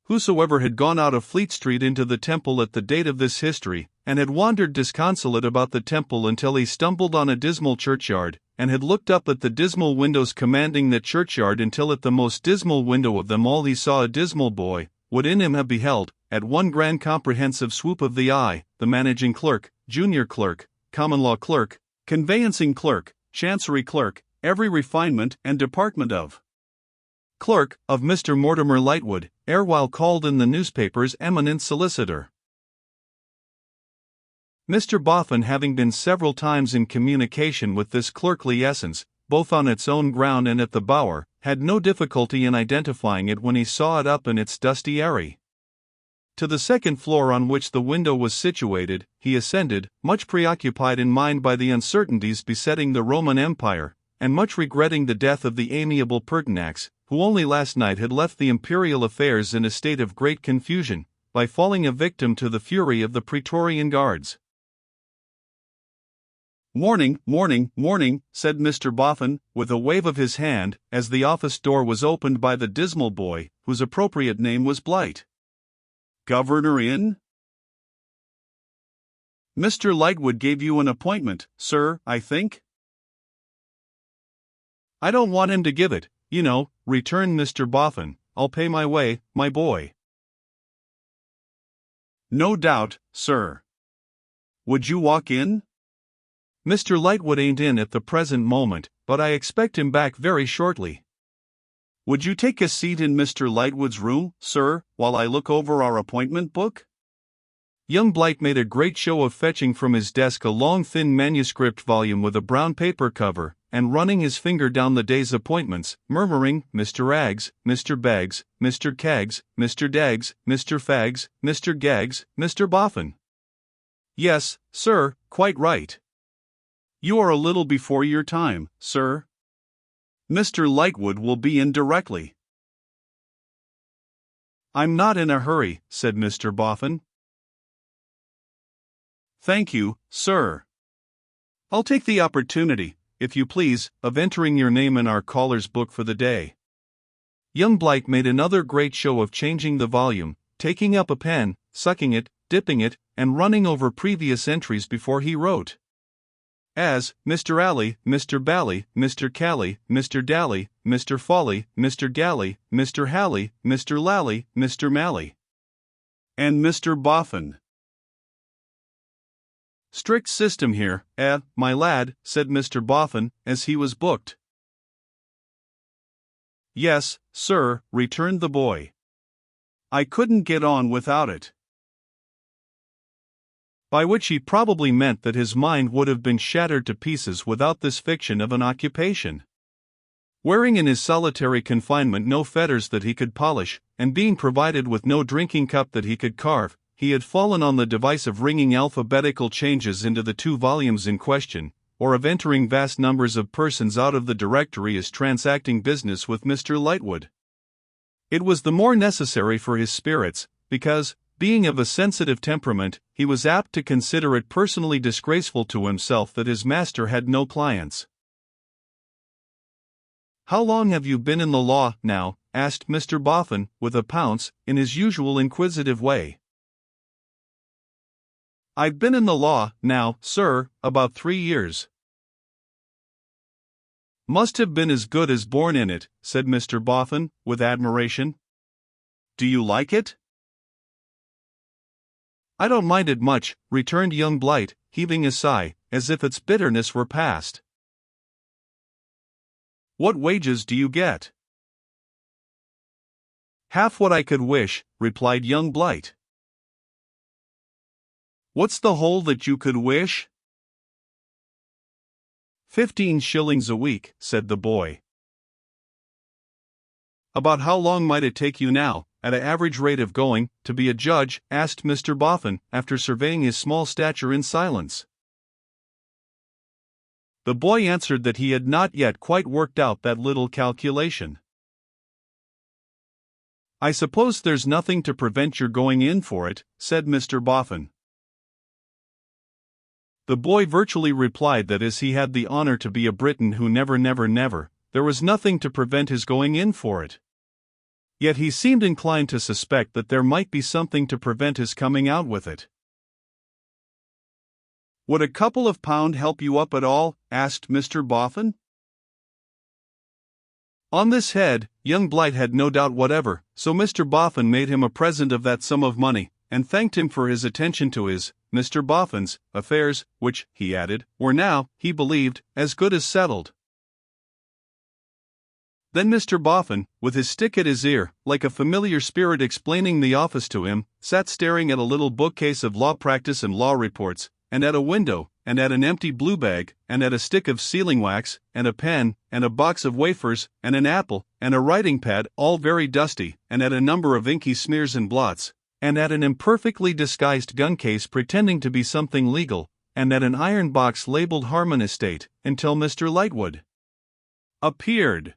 whosoever had gone out of Fleet Street into the temple at the date of this history, and had wandered disconsolate about the temple until he stumbled on a dismal churchyard, and had looked up at the dismal windows commanding the churchyard until at the most dismal window of them all he saw a dismal boy, would in him have beheld, at one grand comprehensive swoop of the eye, the managing clerk, junior clerk, common law clerk, conveyancing clerk, chancery clerk, every refinement and department of clerk of Mr. Mortimer Lightwood, erewhile called in the newspapers eminent solicitor. Mr. Boffin, having been several times in communication with this clerkly essence, both on its own ground and at the Bower, had no difficulty in identifying it when he saw it up in its dusty eyrie. To the second floor on which the window was situated, he ascended, much preoccupied in mind by the uncertainties besetting the Roman Empire, and much regretting the death of the amiable Pertinax, who only last night had left the imperial affairs in a state of great confusion, by falling a victim to the fury of the Praetorian Guards. "Morning, morning, morning," said Mr. Boffin, with a wave of his hand, as the office door was opened by the dismal boy, whose appropriate name was Blight. "Governor in?" "Mr. Lightwood gave you an appointment, sir, I think?" "I don't want him to give it, you know," returned Mr. Boffin. "I'll pay my way, my boy." "No doubt, sir. Would you walk in?" "Mr. Lightwood ain't in at the present moment, but I expect him back very shortly." "Would you take a seat in Mr. Lightwood's room, sir, while I look over our appointment book?" Young Blight made a great show of fetching from his desk a long thin manuscript volume with a brown paper cover, and running his finger down the day's appointments, murmuring, "Mr. Aggs, Mr. Baggs, Mr. Caggs, Mr. Daggs, Mr. Faggs, Mr. Gaggs, Mr. Boffin." "Yes, sir, quite right. You are a little before your time, sir. Mr. Lightwood will be in directly." "I'm not in a hurry," said Mr. Boffin. "Thank you, sir. I'll take the opportunity, if you please, of entering your name in our caller's book for the day." Young Blight made another great show of changing the volume, taking up a pen, sucking it, dipping it, and running over previous entries before he wrote. As Mr. Alley, Mr. Bally, Mr. Cally, Mr. Dally, Mr. Folly, Mr. Galley, Mr. Halley, Mr. Lally, Mr. Mally. And Mr. Boffin. "Strict system here, my lad," said Mr. Boffin, as he was booked. "Yes, sir," returned the boy. "I couldn't get on without it." By which he probably meant that his mind would have been shattered to pieces without this fiction of an occupation. Wearing in his solitary confinement no fetters that he could polish, and being provided with no drinking cup that he could carve, he had fallen on the device of wringing alphabetical changes into the 2 volumes in question, or of entering vast numbers of persons out of the directory as transacting business with Mr. Lightwood. It was the more necessary for his spirits, because, being of a sensitive temperament, he was apt to consider it personally disgraceful to himself that his master had no clients. "How long have you been in the law, now?" asked Mr. Boffin, with a pounce, in his usual inquisitive way. "I've been in the law, now, sir, about 3 years. "Must have been as good as born in it," said Mr. Boffin, with admiration. "Do you like it?" "I don't mind it much," returned young Blight, heaving a sigh, as if its bitterness were past. "What wages do you get?" "Half what I could wish," replied young Blight. "What's the whole that you could wish?" 15 shillings a week," said the boy. "About how long might it take you now, at an average rate of going, to be a judge?" asked Mr. Boffin, after surveying his small stature in silence. The boy answered that he had not yet quite worked out that little calculation. "I suppose there's nothing to prevent your going in for it," said Mr. Boffin. The boy virtually replied that as he had the honor to be a Briton who never, there was nothing to prevent his going in for it. Yet he seemed inclined to suspect that there might be something to prevent his coming out with it. "Would a couple of pound help you up at all?" asked Mr. Boffin. On this head, young Blight had no doubt whatever, so Mr. Boffin made him a present of that sum of money, and thanked him for his attention to his, Mr. Boffin's, affairs, which, he added, were now, he believed, as good as settled. Then Mr. Boffin, with his stick at his ear, like a familiar spirit explaining the office to him, sat staring at a little bookcase of law practice and law reports, and at a window, and at an empty blue bag, and at a stick of sealing wax, and a pen, and a box of wafers, and an apple, and a writing pad, all very dusty, and at a number of inky smears and blots, and at an imperfectly disguised gun case pretending to be something legal, and at an iron box labeled Harmon Estate, until Mr. Lightwood appeared.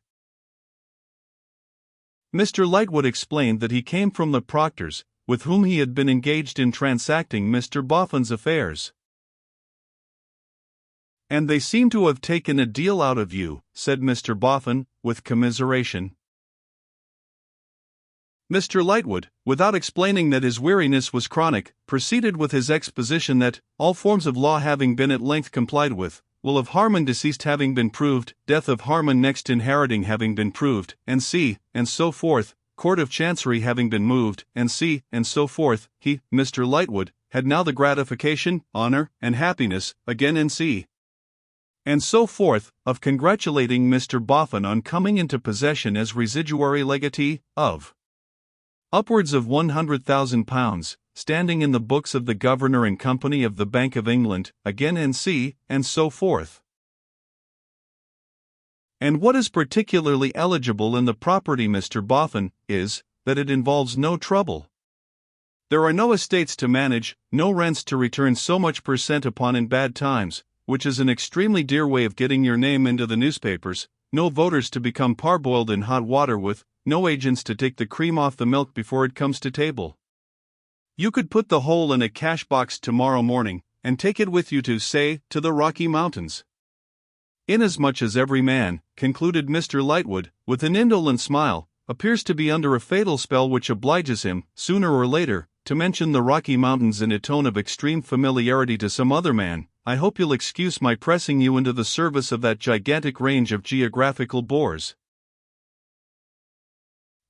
Mr. Lightwood explained that he came from the Proctors, with whom he had been engaged in transacting Mr. Boffin's affairs. "And they seem to have taken a deal out of you," said Mr. Boffin, with commiseration. Mr. Lightwood, without explaining that his weariness was chronic, proceeded with his exposition that, all forms of law having been at length complied with, will of Harmon deceased having been proved, death of Harmon next inheriting having been proved, and so forth, Court of Chancery having been moved, and so forth, he, Mr. Lightwood, had now the gratification, honor, and happiness, again and so forth, of congratulating Mr. Boffin on coming into possession as residuary legatee, of upwards of £100,000, standing in the books of the Governor and Company of the Bank of England, again and so forth. "And what is particularly eligible in the property, Mr. Boffin, is, that it involves no trouble. There are no estates to manage, no rents to return so much per cent upon in bad times, which is an extremely dear way of getting your name into the newspapers, no voters to become parboiled in hot water with, no agents to take the cream off the milk before it comes to table. You could put the whole in a cash box tomorrow morning, and take it with you to, say, to the Rocky Mountains. Inasmuch as every man," concluded Mr. Lightwood, with an indolent smile, "appears to be under a fatal spell which obliges him, sooner or later, to mention the Rocky Mountains in a tone of extreme familiarity to some other man, I hope you'll excuse my pressing you into the service of that gigantic range of geographical bores."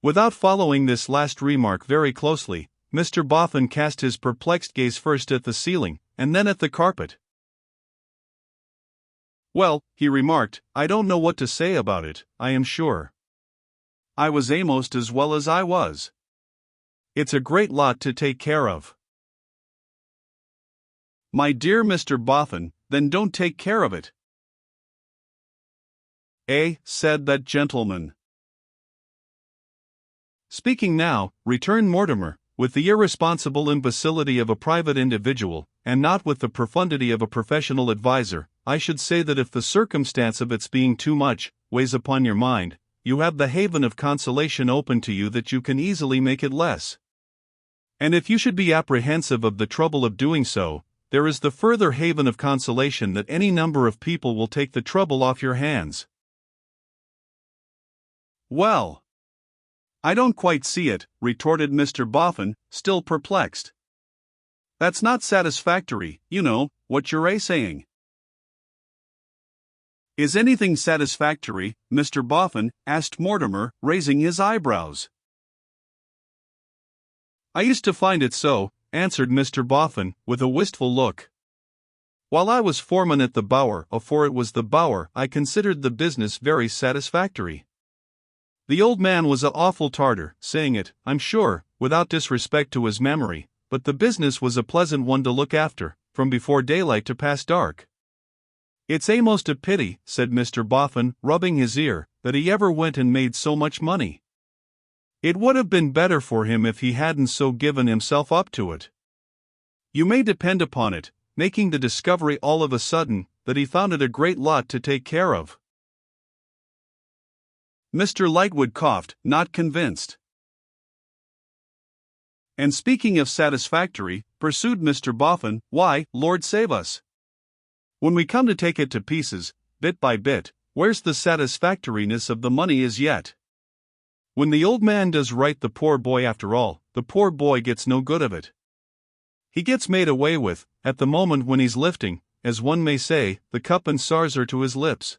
Without following this last remark very closely, Mr. Boffin cast his perplexed gaze first at the ceiling, and then at the carpet. "Well," he remarked, "I don't know what to say about it, I am sure. I was a'most as well as I was. It's a great lot to take care of." "My dear Mr. Boffin, then don't take care of it." Said that gentleman. "Speaking now," returned Mortimer, "with the irresponsible imbecility of a private individual, and not with the profundity of a professional adviser, I should say that if the circumstance of its being too much weighs upon your mind, you have the haven of consolation open to you that you can easily make it less. And if you should be apprehensive of the trouble of doing so, there is the further haven of consolation that any number of people will take the trouble off your hands." "Well, I don't quite see it," retorted Mr. Boffin, still perplexed. "That's not satisfactory, you know, what you're saying." "Is anything satisfactory, Mr. Boffin?" asked Mortimer, raising his eyebrows. "I used to find it so," answered Mr. Boffin, with a wistful look. "While I was foreman at the Bower, for it was the Bower, I considered the business very satisfactory. The old man was a awful tartar, saying it, I'm sure, without disrespect to his memory, but the business was a pleasant one to look after, from before daylight to past dark." "It's a'most a pity," said Mr. Boffin, rubbing his ear, "that he ever went and made so much money. It would have been better for him if he hadn't so given himself up to it. You may depend upon it, making the discovery all of a sudden, that he found it a great lot to take care of." Mr. Lightwood coughed, not convinced. "And speaking of satisfactory," pursued Mr. Boffin, "why, Lord save us! When we come to take it to pieces, bit by bit, where's the satisfactoriness of the money as yet? When the old man does right the poor boy after all, the poor boy gets no good of it. He gets made away with, at the moment when he's lifting, as one may say, the cup and saucer to his lips.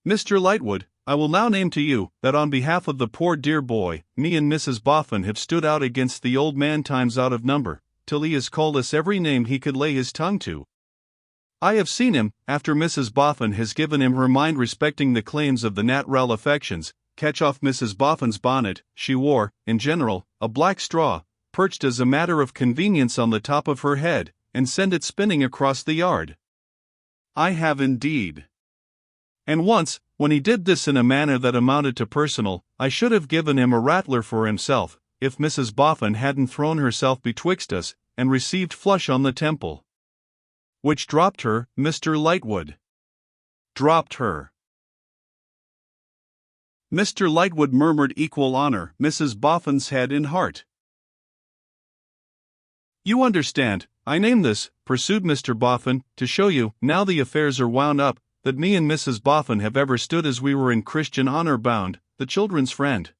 Mr. Lightwood, I will now name to you, that on behalf of the poor dear boy, me and Mrs. Boffin have stood out against the old man times out of number, till he has called us every name he could lay his tongue to. I have seen him, after Mrs. Boffin has given him her mind respecting the claims of the natural affections, catch off Mrs. Boffin's bonnet. She wore, in general, a black straw, perched as a matter of convenience on the top of her head, and send it spinning across the yard. I have indeed. And once, when he did this in a manner that amounted to personal, I should have given him a rattler for himself, if Mrs. Boffin hadn't thrown herself betwixt us, and received flush on the temple. Which dropped her, Mr. Lightwood. Dropped her. Mr. Lightwood murmured equal honor, Mrs. Boffin's head and heart. You understand, I name this, pursued Mr. Boffin, to show you, now the affairs are wound up, that me and Mrs. Boffin have ever stood as we were in Christian honor bound, the children's friend.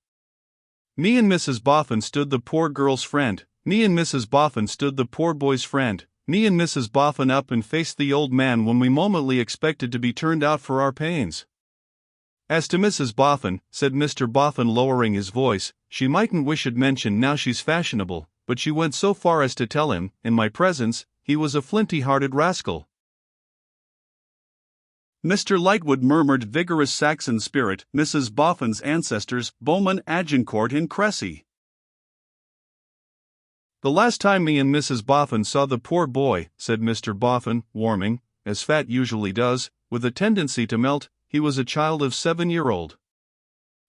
Me and Mrs. Boffin stood the poor girl's friend, me and Mrs. Boffin stood the poor boy's friend, me and Mrs. Boffin up and faced the old man when we momently expected to be turned out for our pains. As to Mrs. Boffin, said Mr. Boffin lowering his voice, she mightn't wish it mentioned now she's fashionable, but she went so far as to tell him, in my presence, he was a flinty-hearted rascal. Mr. Lightwood murmured vigorous Saxon spirit, Mrs. Boffin's ancestors, Bowman Agincourt in Cressy. The last time me and Mrs. Boffin saw the poor boy, said Mr. Boffin, warming, as fat usually does, with a tendency to melt, he was a child of 7-year-old.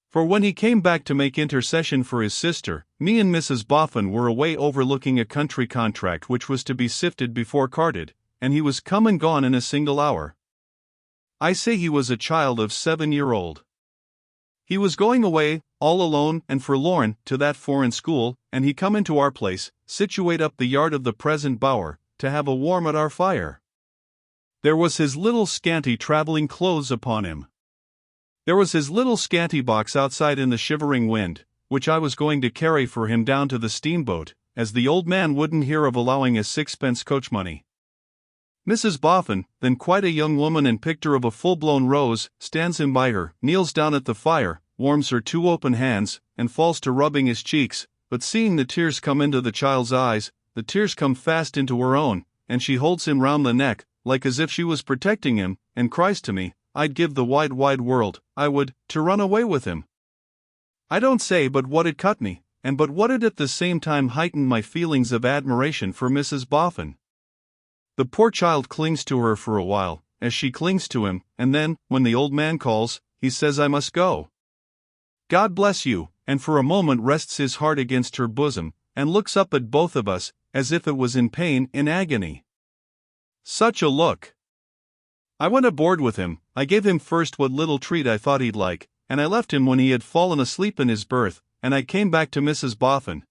For when he came back to make intercession for his sister, me and Mrs. Boffin were away overlooking a country contract which was to be sifted before carted, and he was come and gone in a single hour. I say he was a child of 7-year-old. He was going away, all alone and forlorn, to that foreign school, and he come into our place, situate up the yard of the present bower, to have a warm at our fire. There was his little scanty travelling clothes upon him. There was his little scanty box outside in the shivering wind, which I was going to carry for him down to the steamboat, as the old man wouldn't hear of allowing us 6 coach money. Mrs. Boffin, then quite a young woman and picture of a full-blown rose, stands him by her, kneels down at the fire, warms her 2 open hands, and falls to rubbing his cheeks, but seeing the tears come into the child's eyes, the tears come fast into her own, and she holds him round the neck, like as if she was protecting him, and cries to me, I'd give the wide, wide world, I would, to run away with him. I don't say but what it cut me, and but what it at the same time heightened my feelings of admiration for Mrs. Boffin. The poor child clings to her for a while, as she clings to him, and then, when the old man calls, he says I must go. God bless you, and for a moment rests his heart against her bosom, and looks up at both of us, as if it was in pain, in agony. Such a look! I went aboard with him, I gave him first what little treat I thought he'd like, and I left him when he had fallen asleep in his berth, and I came back to Mrs. Boffin.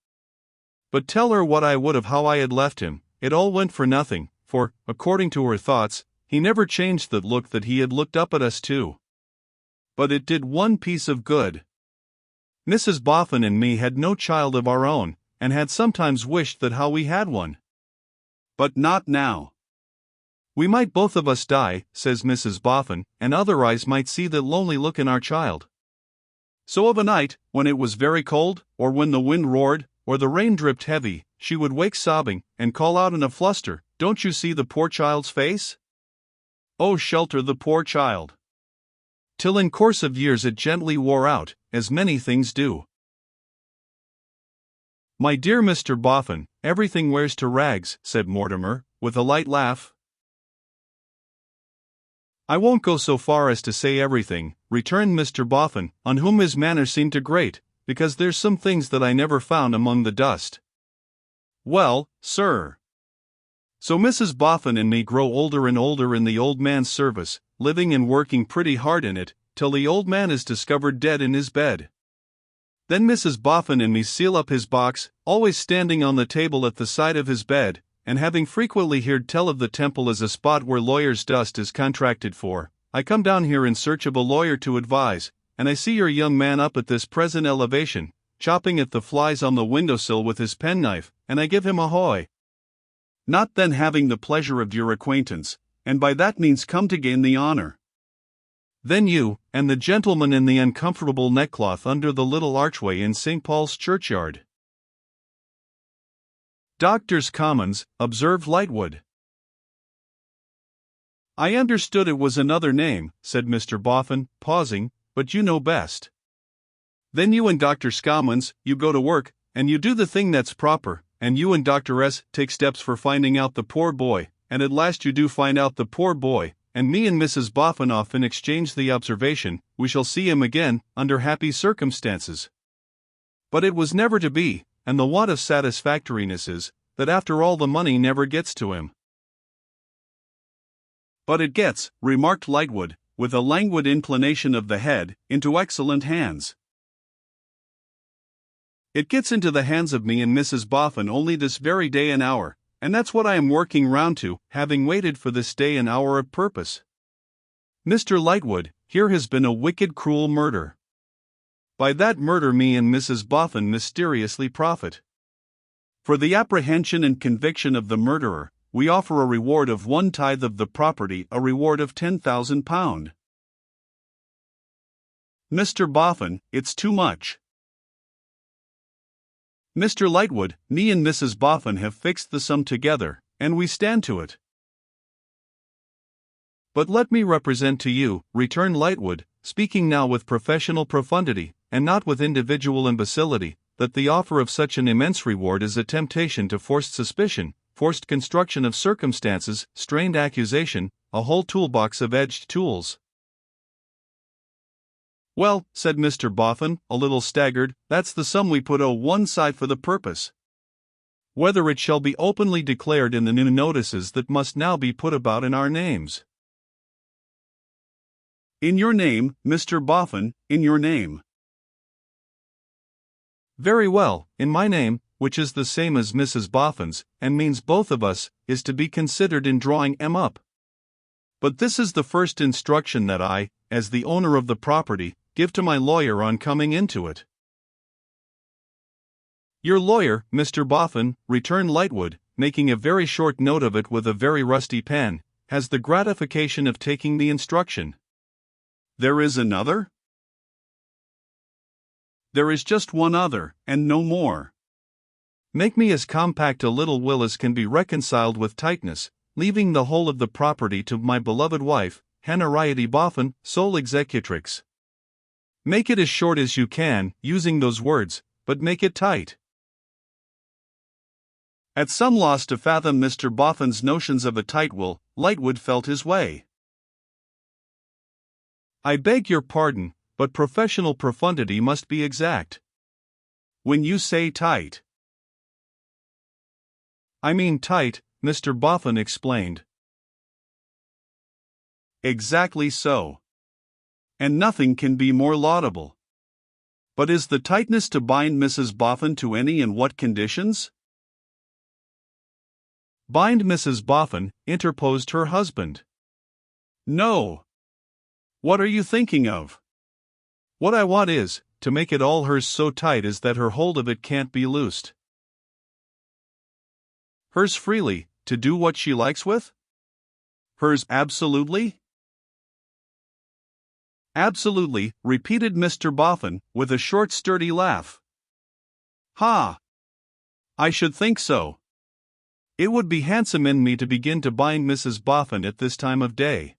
But tell her what I would of how I had left him, it all went for nothing, for, according to her thoughts, he never changed the look that he had looked up at us too. But it did one piece of good. Mrs. Boffin and me had no child of our own, and had sometimes wished that how we had one. But not now. We might both of us die, says Mrs. Boffin, and other eyes might see that lonely look in our child. So of a night, when it was very cold, or when the wind roared, or the rain dripped heavy, she would wake sobbing, and call out in a fluster, Don't you see the poor child's face? Oh, shelter the poor child. Till in course of years it gently wore out, as many things do. My dear Mr. Boffin, everything wears to rags, said Mortimer, with a light laugh. I won't go so far as to say everything, returned Mr. Boffin, on whom his manner seemed to grate, because there's some things that I never found among the dust. Well, sir. So Mrs. Boffin and me grow older and older in the old man's service, living and working pretty hard in it, till the old man is discovered dead in his bed. Then Mrs. Boffin and me seal up his box, always standing on the table at the side of his bed, and having frequently heard tell of the temple as a spot where lawyers' dust is contracted for, I come down here in search of a lawyer to advise, and I see your young man up at this present elevation, chopping at the flies on the windowsill with his penknife, and I give him ahoy. Not then having the pleasure of your acquaintance, and by that means come to gain the honor. Then you, and the gentleman in the uncomfortable neckcloth under the little archway in St. Paul's churchyard. Doctors' Commons, observed Lightwood. I understood it was another name, said Mr. Boffin, pausing, but you know best. Then you and Dr. Commons, you go to work, and you do the thing that's proper, and you and Dr. S. take steps for finding out the poor boy, and at last you do find out the poor boy, and me and Mrs. Boffin often exchange the observation, we shall see him again, under happy circumstances. But it was never to be, and the want of satisfactoriness is, that after all the money never gets to him. But it gets, remarked Lightwood, with a languid inclination of the head, into excellent hands. It gets into the hands of me and Mrs. Boffin only this very day and hour, and that's what I am working round to, having waited for this day and hour of purpose. Mr. Lightwood, here has been a wicked cruel murder. By that murder me and Mrs. Boffin mysteriously profit. For the apprehension and conviction of the murderer, we offer a reward of 1/10 of the property, a reward of £10,000. Mr. Boffin, it's too much. Mr. Lightwood, me and Mrs. Boffin have fixed the sum together, and we stand to it. But let me represent to you, returned Lightwood, speaking now with professional profundity, and not with individual imbecility, that the offer of such an immense reward is a temptation to forced suspicion, forced construction of circumstances, strained accusation, a whole toolbox of edged tools. Well, said Mr. Boffin, a little staggered, that's the sum we put o' one side for the purpose. Whether it shall be openly declared in the new notices that must now be put about in our names. In your name, Mr. Boffin, in your name. Very well, in my name, which is the same as Mrs. Boffin's, and means both of us, is to be considered in drawing 'em up. But this is the first instruction that I, as the owner of the property, give to my lawyer on coming into it. Your lawyer, Mr. Boffin, returned Lightwood, making a very short note of it with a very rusty pen, has the gratification of taking the instruction. There is another? There is just one other, and no more. Make me as compact a little will as can be reconciled with tightness, leaving the whole of the property to my beloved wife, Henrietta Boffin, sole executrix. Make it as short as you can, using those words, but make it tight. At some loss to fathom Mr. Boffin's notions of a tight will, Lightwood felt his way. I beg your pardon, but professional profundity must be exact. When you say tight, I mean tight, Mr. Boffin explained. Exactly so. And nothing can be more laudable. But is the tightness to bind Mrs. Boffin to any and what conditions? Bind Mrs. Boffin, interposed her husband. No. What are you thinking of? What I want is, to make it all hers so tight as that her hold of it can't be loosed. Hers freely, to do what she likes with? Hers absolutely? Absolutely, repeated Mr. Boffin, with a short sturdy laugh. Ha! I should think so. It would be handsome in me to begin to bind Mrs. Boffin at this time of day.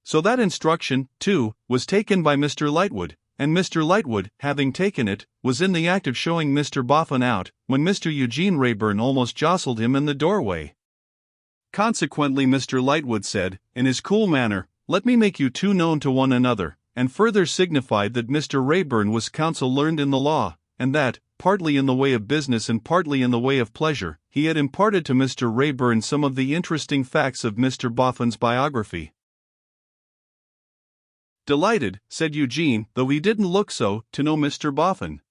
So that instruction, too, was taken by Mr. Lightwood, and Mr. Lightwood, having taken it, was in the act of showing Mr. Boffin out, when Mr. Eugene Wrayburn almost jostled him in the doorway. Consequently Mr. Lightwood said, in his cool manner, let me make you two known to one another, and further signified that Mr. Wrayburn was counsel learned in the law, and that, partly in the way of business and partly in the way of pleasure, he had imparted to Mr. Wrayburn some of the interesting facts of Mr. Boffin's biography. Delighted, said Eugene, though he didn't look so, to know Mr. Boffin.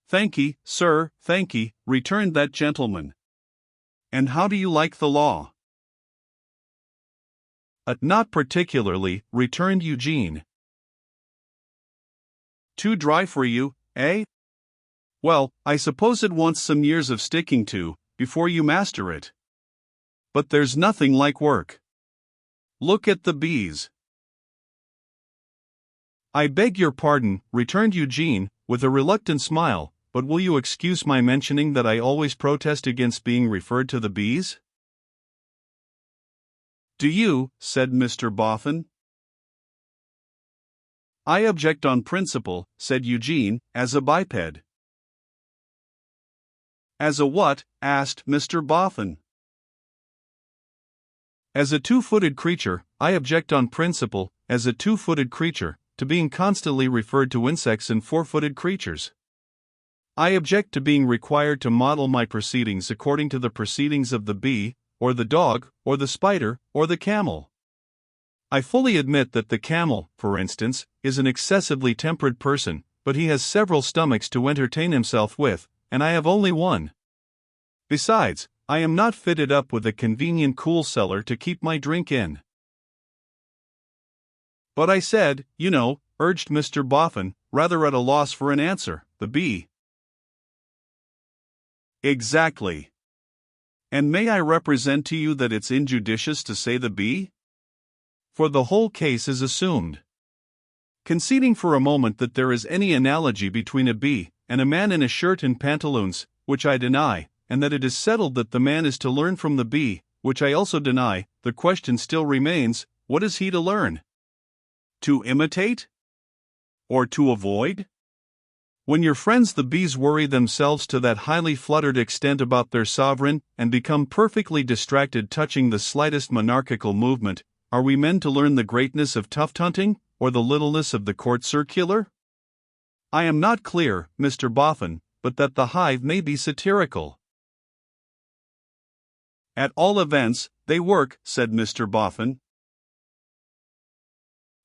Thank'ee, sir, thank'ee, returned that gentleman. And how do you like the law? Not particularly," returned Eugene. "Too dry for you, eh? Well, I suppose it wants some years of sticking to, before you master it. But there's nothing like work. Look at the bees." "I beg your pardon," returned Eugene, with a reluctant smile, "but will you excuse my mentioning that I always protest against being referred to the bees?" "Do you?" said Mr. Boffin. "I object on principle," said Eugene, "as a biped." "As a what?" asked Mr. Boffin. "As a two-footed creature, I object on principle, as a two-footed creature, to being constantly referred to insects and four-footed creatures. I object to being required to model my proceedings according to the proceedings of the bee, or the dog, or the spider, or the camel. I fully admit that the camel, for instance, is an excessively temperate person, but he has several stomachs to entertain himself with, and I have only one. Besides, I am not fitted up with a convenient cool cellar to keep my drink in." "But I said, you know," urged Mr. Boffin, rather at a loss for an answer, "the bee." "Exactly. And may I represent to you that it's injudicious to say the bee? For the whole case is assumed. Conceding for a moment that there is any analogy between a bee and a man in a shirt and pantaloons, which I deny, and that it is settled that the man is to learn from the bee, which I also deny, the question still remains, what is he to learn? To imitate? Or to avoid? When your friends the bees worry themselves to that highly fluttered extent about their sovereign, and become perfectly distracted touching the slightest monarchical movement, are we men to learn the greatness of tuft hunting, or the littleness of the court circular? I am not clear, Mr. Boffin, but that the hive may be satirical." "At all events, they work," said Mr. Boffin.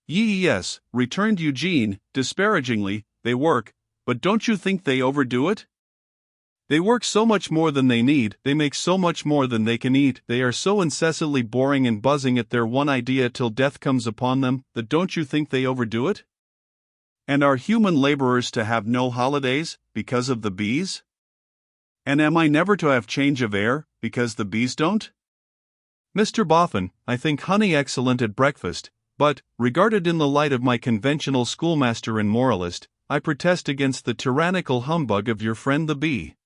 "Yes," returned Eugene, disparagingly, "they work, but don't you think they overdo it? They work so much more than they need, they make so much more than they can eat, they are so incessantly boring and buzzing at their one idea till death comes upon them, that don't you think they overdo it? And are human laborers to have no holidays, because of the bees? And am I never to have change of air, because the bees don't? Mr. Boffin, I think honey excellent at breakfast, but, regarded in the light of my conventional schoolmaster and moralist, I protest against the tyrannical humbug of your friend the bee.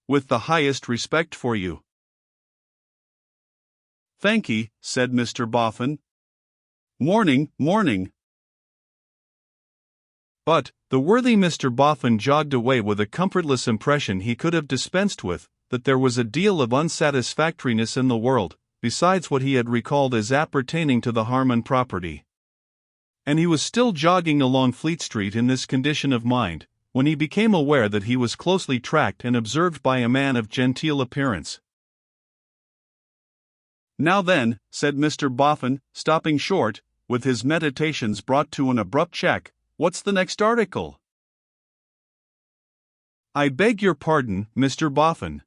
With the highest respect for you." "Thank'ee," said Mr. Boffin. "Morning, morning." But, the worthy Mr. Boffin jogged away with a comfortless impression he could have dispensed with, that there was a deal of unsatisfactoriness in the world, besides what he had recalled as appertaining to the Harmon property. And he was still jogging along Fleet Street in this condition of mind, when he became aware that he was closely tracked and observed by a man of genteel appearance. "Now then," said Mr. Boffin, stopping short, with his meditations brought to an abrupt check, "what's the next article?" "I beg your pardon, Mr. Boffin."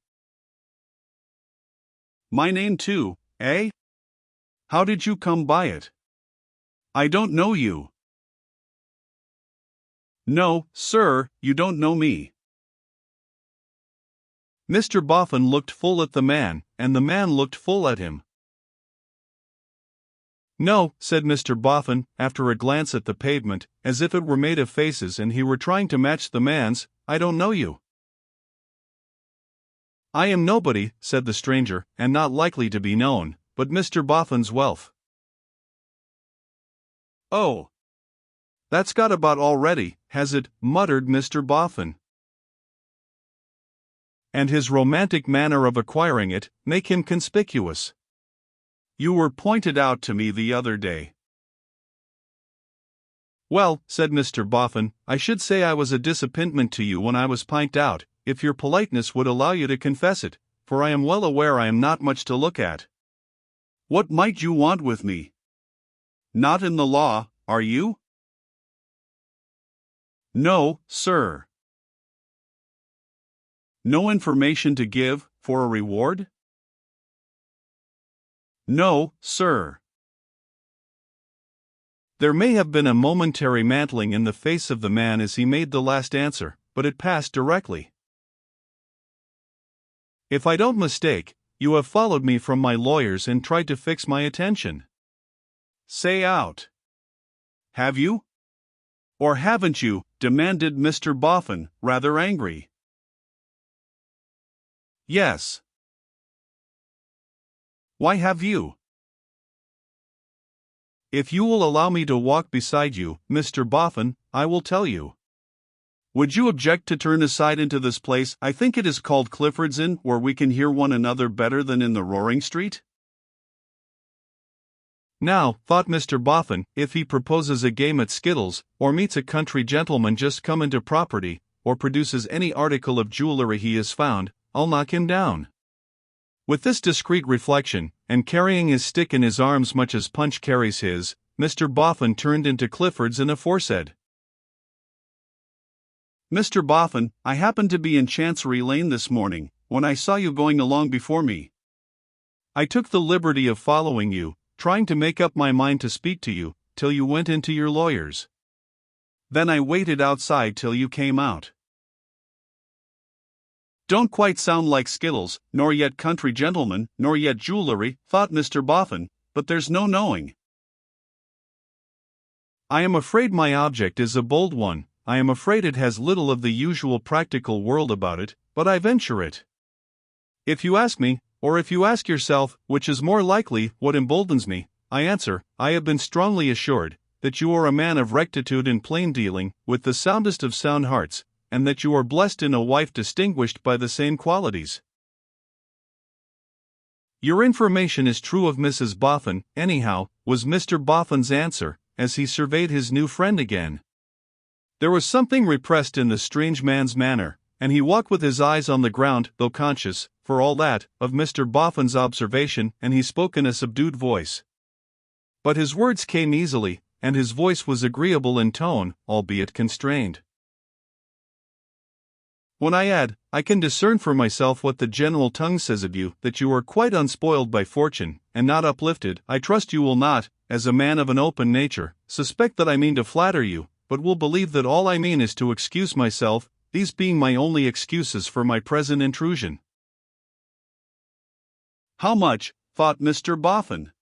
"My name too, eh? How did you come by it? I don't know you." "No, sir, you don't know me." Mr. Boffin looked full at the man, and the man looked full at him. "No," said Mr. Boffin, after a glance at the pavement, as if it were made of faces and he were trying to match the man's, "I don't know you." "I am nobody," said the stranger, "and not likely to be known, but Mr. Boffin's wealth." "Oh. That's got about already, has it?" muttered Mr. Boffin. "And his romantic manner of acquiring it make him conspicuous. You were pointed out to me the other day." "Well," said Mr. Boffin, "I should say I was a disappointment to you when I was pint out, if your politeness would allow you to confess it, for I am well aware I am not much to look at." "What might you want with me? Not in the law, are you?" "No, sir." "No information to give, for a reward?" "No, sir." There may have been a momentary mantling in the face of the man as he made the last answer, but it passed directly. If I don't mistake, you have followed me from my lawyer's and tried to fix my attention. Say out. Have you? Or haven't you? Demanded Mr. Boffin, rather angry. Yes. Why have you? If you will allow me to walk beside you, Mr. Boffin, I will tell you. Would you object to turn aside into this place? I think it is called Clifford's Inn, where we can hear one another better than in the roaring street? Now, thought Mr. Boffin, if he proposes a game at skittles, or meets a country gentleman just come into property, or produces any article of jewelry he has found, I'll knock him down. With this discreet reflection, and carrying his stick in his arms much as Punch carries his, Mr. Boffin turned into Clifford's Inn aforesaid. Mr. Boffin, I happened to be in Chancery Lane this morning, when I saw you going along before me. I took the liberty of following you, trying to make up my mind to speak to you, till you went into your lawyer's. Then I waited outside till you came out. Don't quite sound like skittles, nor yet country gentlemen, nor yet jewelry, thought Mr. Boffin, but there's no knowing. I am afraid my object is a bold one. I am afraid it has little of the usual practical world about it, but I venture it. If you ask me, or if you ask yourself, which is more likely, what emboldens me, I answer, I have been strongly assured that you are a man of rectitude in plain dealing, with the soundest of sound hearts, and that you are blessed in a wife distinguished by the same qualities. Your information is true of Mrs. Boffin, anyhow, was Mr. Boffin's answer, as he surveyed his new friend again. There was something repressed in the strange man's manner, and he walked with his eyes on the ground, though conscious, for all that, of Mr. Boffin's observation, and he spoke in a subdued voice. But his words came easily, and his voice was agreeable in tone, albeit constrained. When I add, I can discern for myself what the general tongue says of you, that you are quite unspoiled by fortune, and not uplifted, I trust you will not, as a man of an open nature, suspect that I mean to flatter you, but will believe that all I mean is to excuse myself, these being my only excuses for my present intrusion. How much? Thought Mr. Boffin.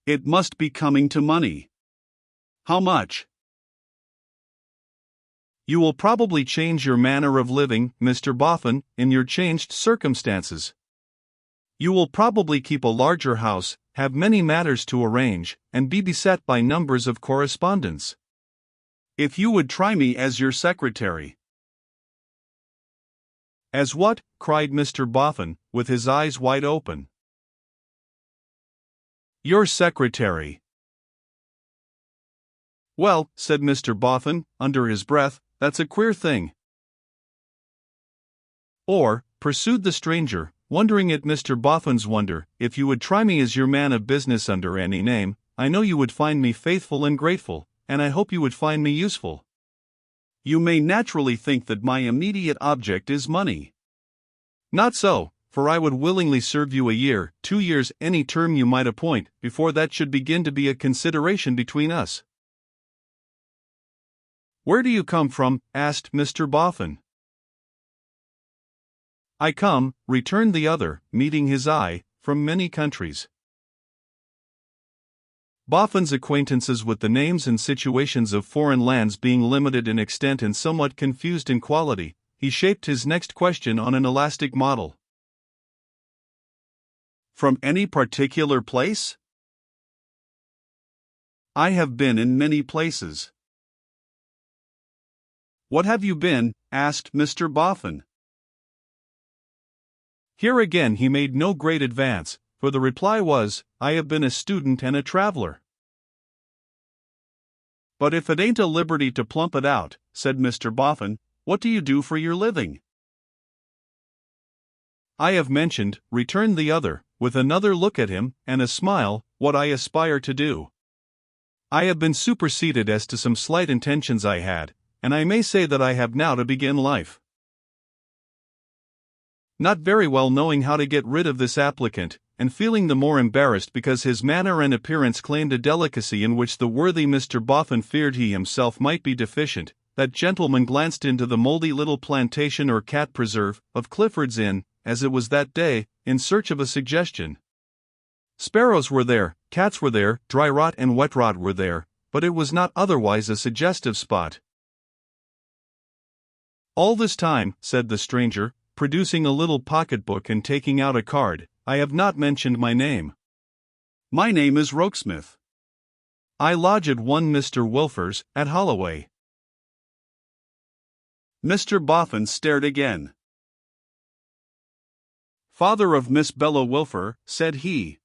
It must be coming to money. How much? You will probably change your manner of living, Mr. Boffin, in your changed circumstances. You will probably keep a larger house, have many matters to arrange, and be beset by numbers of correspondence. If you would try me as your secretary. As what? Cried Mr. Boffin, with his eyes wide open. Your secretary. Well, said Mr. Boffin, under his breath, that's a queer thing. Or, pursued the stranger, wondering at Mr. Boffin's wonder, if you would try me as your man of business under any name, I know you would find me faithful and grateful, and I hope you would find me useful. You may naturally think that my immediate object is money. Not so, for I would willingly serve you a year, 2 years, any term you might appoint, before that should begin to be a consideration between us. Where do you come from? Asked Mr. Boffin. I come, returned the other, meeting his eye, from many countries. Boffin's acquaintances with the names and situations of foreign lands being limited in extent and somewhat confused in quality, he shaped his next question on an elastic model. From any particular place? I have been in many places. What have you been? Asked Mr. Boffin. Here again he made no great advance, for the reply was, I have been a student and a traveler. But if it ain't a liberty to plump it out, said Mr. Boffin, what do you do for your living? I have mentioned, returned the other, with another look at him, and a smile, what I aspire to do. I have been superseded as to some slight intentions I had, and I may say that I have now to begin life. Not very well knowing how to get rid of this applicant, and feeling the more embarrassed because his manner and appearance claimed a delicacy in which the worthy Mr. Boffin feared he himself might be deficient, that gentleman glanced into the mouldy little plantation or cat preserve of Clifford's Inn, as it was that day, in search of a suggestion. Sparrows were there, cats were there, dry rot and wet rot were there, but it was not otherwise a suggestive spot. "All this time," said the stranger, producing a little pocketbook and taking out a card, "I have not mentioned my name. My name is Rokesmith. I lodge at one Mr. Wilfer's, at Holloway." Mr. Boffin stared again. "Father of Miss Bella Wilfer," said he.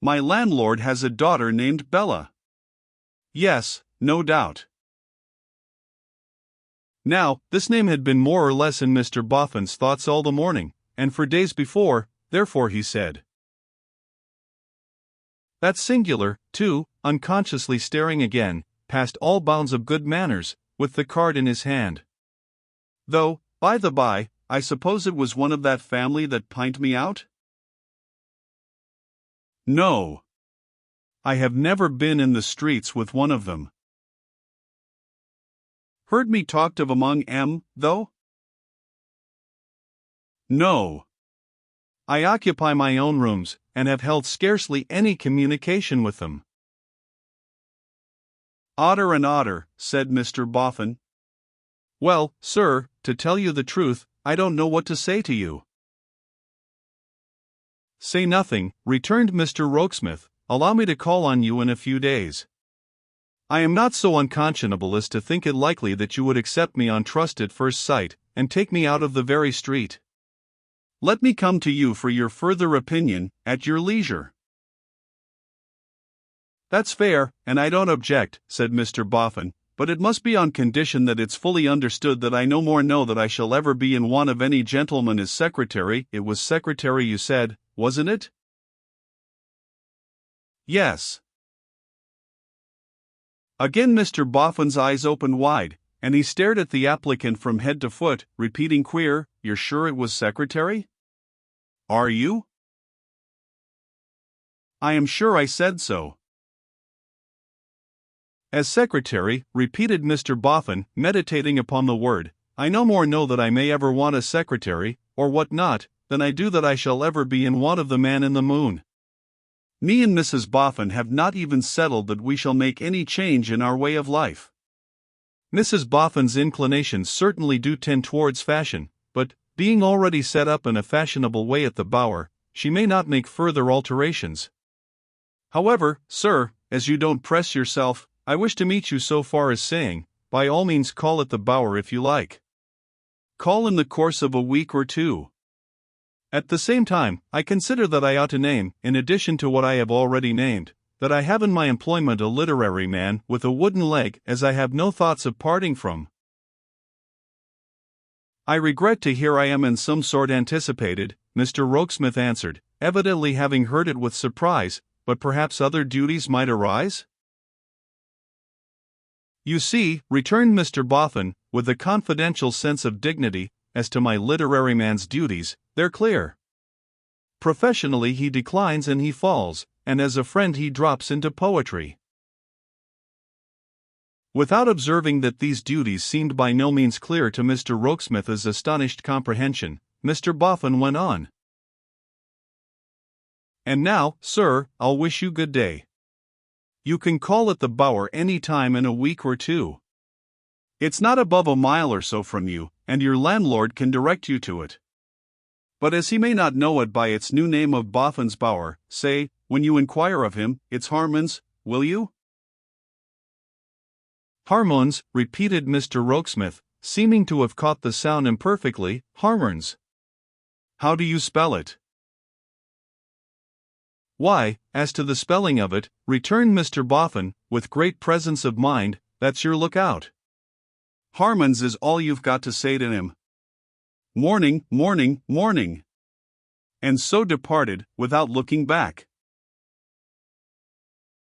"My landlord has a daughter named Bella." "Yes, no doubt." Now, this name had been more or less in Mr. Boffin's thoughts all the morning, and for days before, therefore he said, "That's singular," too, unconsciously staring again, past all bounds of good manners, with the card in his hand. "Though, by the by, I suppose it was one of that family that pined me out?" "No. I have never been in the streets with one of them." "Heard me talked of among 'em, though?" "No. I occupy my own rooms, and have held scarcely any communication with them." "Odder and odder," said Mr. Boffin. "Well, sir, to tell you the truth, I don't know what to say to you." "Say nothing," returned Mr. Rokesmith. "Allow me to call on you in a few days. I am not so unconscionable as to think it likely that you would accept me on trust at first sight, and take me out of the very street. Let me come to you for your further opinion, at your leisure." "That's fair, and I don't object," said Mr. Boffin, "but it must be on condition that it's fully understood that I no more know that I shall ever be in want of any gentleman as secretary." "It was secretary you said, wasn't it?" "Yes." Again Mr. Boffin's eyes opened wide, and he stared at the applicant from head to foot, repeating queer, "You're sure it was secretary?" "Are you?" "I am sure I said so." "As secretary," repeated Mr. Boffin, meditating upon the word, "I no more know that I may ever want a secretary, or what not, than I do that I shall ever be in want of the man in the moon. Me and Mrs. Boffin have not even settled that we shall make any change in our way of life. Mrs. Boffin's inclinations certainly do tend towards fashion, but, being already set up in a fashionable way at the Bower, she may not make further alterations. However, sir, as you don't press yourself, I wish to meet you so far as saying, by all means call at the Bower if you like. Call in the course of a week or two. At the same time, I consider that I ought to name, in addition to what I have already named, that I have in my employment a literary man with a wooden leg as I have no thoughts of parting from." "I regret to hear I am in some sort anticipated," Mr. Rokesmith answered, evidently having heard it with surprise, "but perhaps other duties might arise?" "You see," returned Mr. Boffin, with a confidential sense of dignity, "as to my literary man's duties, they're clear. Professionally he declines and he falls, and as a friend he drops into poetry." Without observing that these duties seemed by no means clear to Mr. Rokesmith's astonished comprehension, Mr. Boffin went on. "And now, sir, I'll wish you good day. You can call at the Bower any time in a week or two. It's not above a mile or so from you, and your landlord can direct you to it. But as he may not know it by its new name of Boffin's Bower, say, when you inquire of him, it's Harmon's, will you?" "Harmon's," repeated Mr. Rokesmith, seeming to have caught the sound imperfectly. "Harmon's. How do you spell it?" "Why, as to the spelling of it," returned Mr. Boffin, with great presence of mind, "that's your lookout. Harmon's is all you've got to say to him. Morning, morning, morning." And so departed, without looking back.